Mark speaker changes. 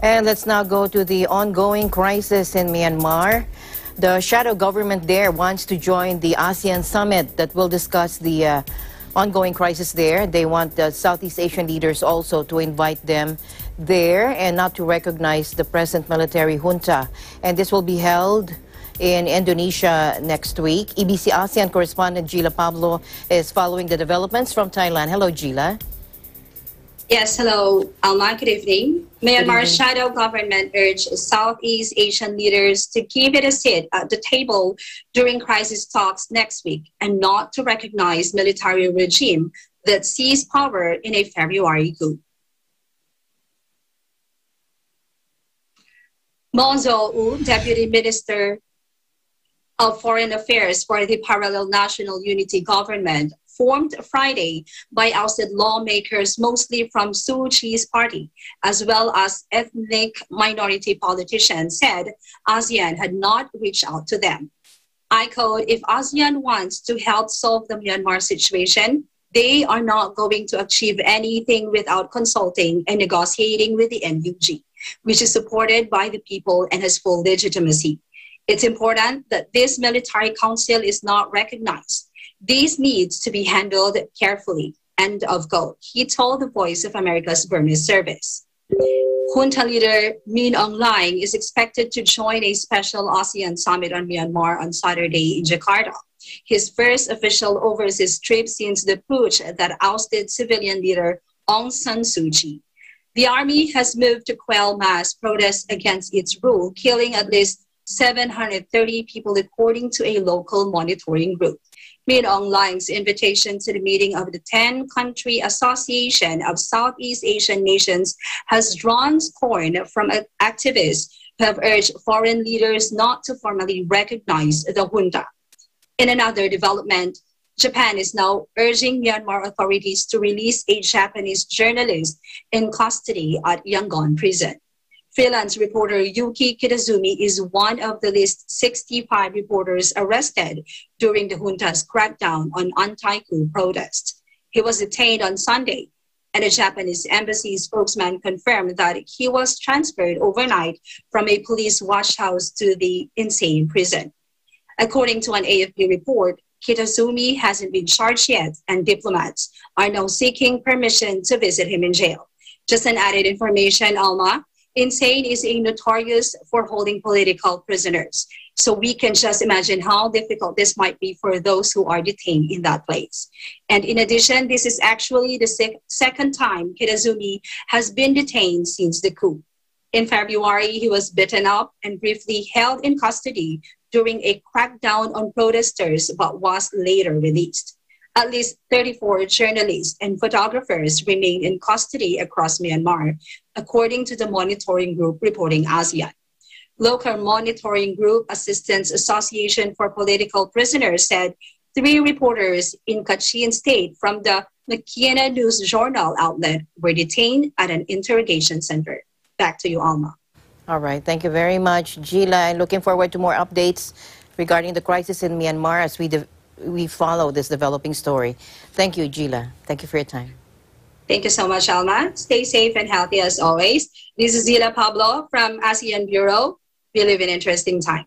Speaker 1: And let's now go to the ongoing crisis in Myanmar. The shadow government there wants to join the ASEAN summit that will discuss the ongoing crisis there. They want the Southeast Asian leaders also to invite them there and not to recognize the present military junta. And this will be held in Indonesia next week. EBC ASEAN correspondent Jeelah Pablo is following the developments from Thailand. Hello, Jeelah.
Speaker 2: Yes, hello, Alma. Good evening. Myanmar's shadow government urged Southeast Asian leaders to give it a seat at the table during crisis talks next week and not to recognize military regime that seized power in a February coup. Monzo, Deputy Minister of Foreign Affairs for the Parallel National Unity Government, formed Friday by ousted lawmakers mostly from Suu Kyi's party, as well as ethnic minority politicians, said ASEAN had not reached out to them. I quote, "If ASEAN wants to help solve the Myanmar situation, they are not going to achieve anything without consulting and negotiating with the NUG, which is supported by the people and has full legitimacy. It's important that this military council is not recognized. This needs to be handled carefully," end of quote. He told the Voice of America's Burmese service. Junta leader Min Aung Hlaing is expected to join a special ASEAN summit on Myanmar on Saturday in Jakarta, his first official overseas trip since the putsch that ousted civilian leader Aung San Suu Kyi. The army has moved to quell mass protests against its rule, killing at least 730 people according to a local monitoring group. Min Aung Hlaing's invitation to the meeting of the 10-country Association of Southeast Asian Nations has drawn scorn from activists who have urged foreign leaders not to formally recognize the junta. In another development, Japan is now urging Myanmar authorities to release a Japanese journalist in custody at Yangon prison. Freelance reporter Yuki Kitazumi is one of the list 65 reporters arrested during the junta's crackdown on anti-coup protests. He was detained on Sunday, and the Japanese embassy spokesman confirmed that he was transferred overnight from a police watch house to the insane prison. According to an AFP report, Kitazumi hasn't been charged yet, and diplomats are now seeking permission to visit him in jail. Just an added information, Alma. Insane is a notorious for holding political prisoners. So we can just imagine how difficult this might be for those who are detained in that place. And in addition, this is actually the second time Kitazumi has been detained since the coup. In February, he was beaten up and briefly held in custody during a crackdown on protesters, but was later released. At least 34 journalists and photographers remain in custody across Myanmar, according to the monitoring group reporting ASEAN. Local monitoring group Assistance Association for Political Prisoners said 3 reporters in Kachin State from the Makena News Journal outlet were detained at an interrogation center. Back to you, Alma.
Speaker 1: All right. Thank you very much, Jeelah. And looking forward to more updates regarding the crisis in Myanmar as we follow this developing story. Thank you, Jeelah. Thank you for your time.
Speaker 2: Thank you so much, Alma. Stay safe and healthy as always. This is Jeelah Pablo from ASEAN Bureau. We live in interesting times.